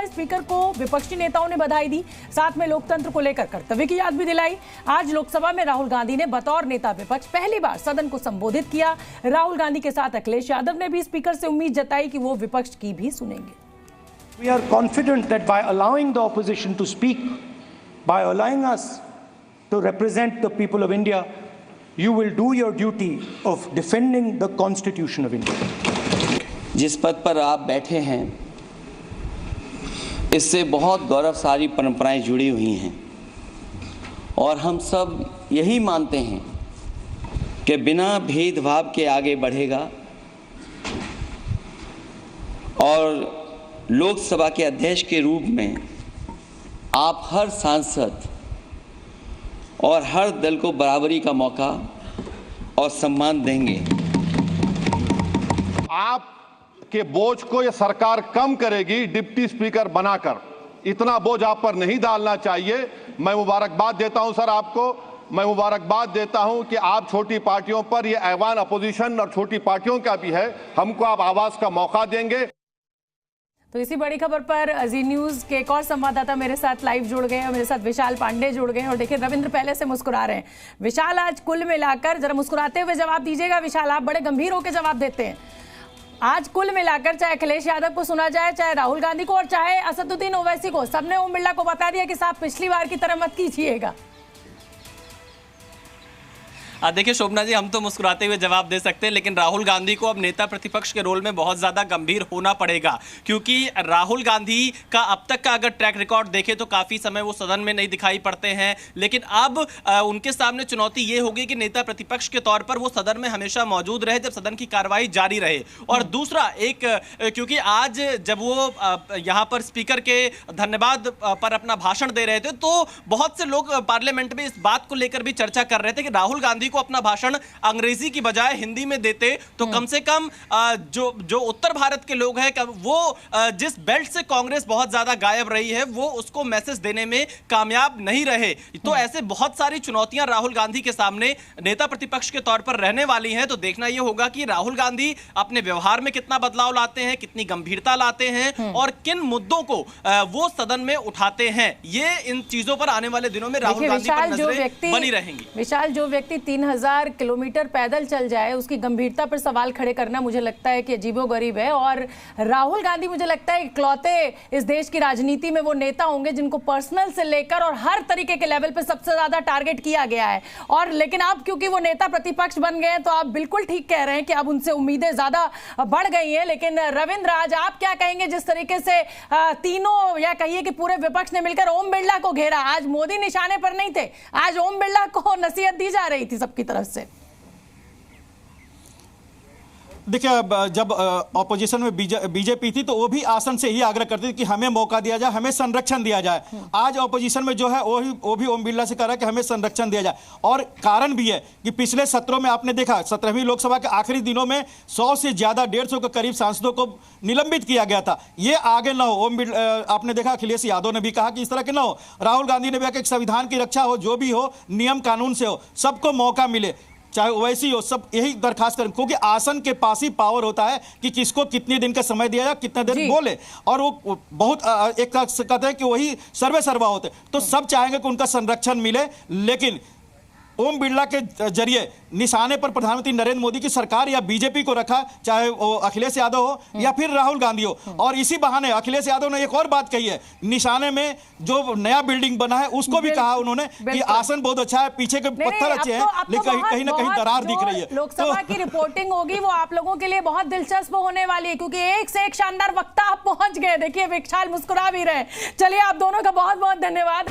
Speaker को विपक्षी नेताओं ने बधाई दी, साथ में लोकतंत्र को लेकर कर्तव्य की याद भी दिलाई। आज लोकसभा में राहुल गांधी ने बतौर नेता विपक्ष पहली बार सदन को संबोधित किया। राहुल गांधी के साथ अखिलेश यादव ने भी स्पीकर से उम्मीद जताई कि वो विपक्ष की भी सुनेंगे। We are confident that by allowing the opposition to speak, by allowing us to represent the people of India, you will do your duty of defending the Constitution of India. जिस पद पर आप बैठे हैं, इससे बहुत गौरवशाली परंपराएं जुड़ी हुई हैं और हम सब यही मानते हैं कि बिना भेदभाव के आगे बढ़ेगा और लोकसभा के अध्यक्ष के रूप में आप हर सांसद और हर दल को बराबरी का मौका और सम्मान देंगे। आपके बोझ को यह सरकार कम करेगी डिप्टी स्पीकर बनाकर, इतना बोझ आप पर नहीं डालना चाहिए। मैं मुबारकबाद देता हूं सर आपको, मैं मुबारकबाद देता हूं कि आप छोटी पार्टियों पर, यह ऐवान अपोजिशन और छोटी पार्टियों का भी है, हमको आप आवाज का मौका देंगे। तो इसी बड़ी खबर पर जी न्यूज़ के एक और संवाददाता मेरे साथ लाइव जुड़ गए और मेरे साथ विशाल पांडे जुड़ गए। और देखिए रविंद्र पहले से मुस्कुरा रहे हैं। विशाल, आज कुल मिलाकर जरा मुस्कुराते हुए जवाब दीजिएगा। विशाल, आप बड़े गंभीर होकर जवाब देते हैं। आज कुल मिलाकर चाहे अखिलेश यादव को सुना जाए, चाहे राहुल गांधी को और चाहे असदुद्दीन ओवैसी को, सबने ओम बिरला को बता दिया कि साहब पिछली बार की तरह मत कीजिएगा। देखिए शोभना जी, हम तो मुस्कुराते हुए जवाब दे सकते हैं, लेकिन राहुल गांधी को अब नेता प्रतिपक्ष के रोल में बहुत ज़्यादा गंभीर होना पड़ेगा, क्योंकि राहुल गांधी का अब तक का अगर ट्रैक रिकॉर्ड देखें तो काफ़ी समय वो सदन में नहीं दिखाई पड़ते हैं। लेकिन अब उनके सामने चुनौती ये होगी कि नेता प्रतिपक्ष के तौर पर वो सदन में हमेशा मौजूद रहे जब सदन की कार्रवाई जारी रहे। और दूसरा एक, क्योंकि आज जब वो यहाँ पर स्पीकर के धन्यवाद पर अपना भाषण दे रहे थे तो बहुत से लोग पार्लियामेंट में इस बात को लेकर भी चर्चा कर रहे थे कि राहुल गांधी को अपना भाषण अंग्रेजी की बजाय हिंदी में देते तो कम से कम जो उत्तर भारत के लोग हैं वो जिस बेल्ट से कांग्रेस बहुत ज्यादा गायब रही है वो उसको मैसेज देने में कामयाब नहीं रहे। तो ऐसे बहुत सारी चुनौतियां राहुल गांधी के सामने नेता प्रतिपक्ष के तौर पर रहने वाली हैं। तो देखना यह होगा कि राहुल गांधी अपने व्यवहार में कितना बदलाव लाते हैं, कितनी गंभीरता लाते हैं और किन मुद्दों को वो सदन में उठाते हैं। ये इन चीजों पर आने वाले दिनों में राहुल गांधी पर नजरें बनी रहेंगी। विशाल, जो व्यक्ति 3000 किलोमीटर पैदल चल जाए उसकी गंभीरता पर सवाल खड़े करना मुझे लगता है कि अजीबोगरीब है। और राहुल गांधी मुझे लगता है इकलौते इस देश की राजनीति में वो नेता होंगे जिनको पर्सनल से लेकर और हर तरीके के लेवल पे सबसे ज्यादा टारगेट किया गया है। और लेकिन अब क्योंकि वो नेता प्रतिपक्ष बन गए हैं तो आप बिल्कुल ठीक कह रहे हैं कि अब उनसे उम्मीदें ज्यादा बढ़ गई हैं। लेकिन रविंद्र, आज आप क्या कहेंगे जिस तरीके से तीनों या कहिए कि पूरे विपक्ष ने मिलकर ओम बिरला को घेरा? आज मोदी निशाने पर नहीं थे, आज ओम बिरला को नसीहत दी जा रही थी सबकी तरफ से। देखिए, जब ऑपोजिशन में बीजेपी थी तो वो भी आसन से ही आग्रह करती थी कि हमें मौका दिया जाए, हमें संरक्षण दिया जाए। आज ऑपोजिशन में जो है वो भी ओम बिरला से कह रहा है कि हमें संरक्षण दिया जाए। और कारण भी है कि पिछले सत्रों में आपने देखा 17वीं लोकसभा के आखिरी दिनों में 100 से ज्यादा 150 के करीब सांसदों को निलंबित किया गया था। ये आगे ना हो। आपने देखा अखिलेश यादव ने भी कहा कि इस तरह के ना हो। राहुल गांधी ने भी कहा कि संविधान की रक्षा हो, जो भी हो नियम कानून से हो, सबको मौका मिले, चाहे वैसी हो। सब यही दरखास्त करें, क्योंकि आसन के पास ही पावर होता है कि किसको कितने दिन का समय दिया जाए, कितना देर बोले। और वो बहुत एक कहते हैं कि वही सर्वे सर्वा होते, तो सब चाहेंगे कि उनका संरक्षण मिले। लेकिन ओम बिरला के जरिए निशाने पर प्रधानमंत्री नरेंद्र मोदी की सरकार या बीजेपी को रखा, चाहे वो अखिलेश यादव हो या फिर राहुल गांधी हो। और इसी बहाने अखिलेश यादव ने एक और बात कही है, निशाने में जो नया बिल्डिंग बना है उसको भी कहा उन्होंने कि आसन बहुत अच्छा है, पीछे के पत्थर अच्छे हैं, लेकिन कहीं ना कहीं दरार दिख रही है। लोकसभा की रिपोर्टिंग होगी वो आप लोगों के लिए बहुत दिलचस्प होने वाली है, क्योंकि एक से एक शानदार वक्ता आप पहुंच गए। देखिए विशाल मुस्कुरा भी रहे। चलिए, आप दोनों का बहुत बहुत धन्यवाद।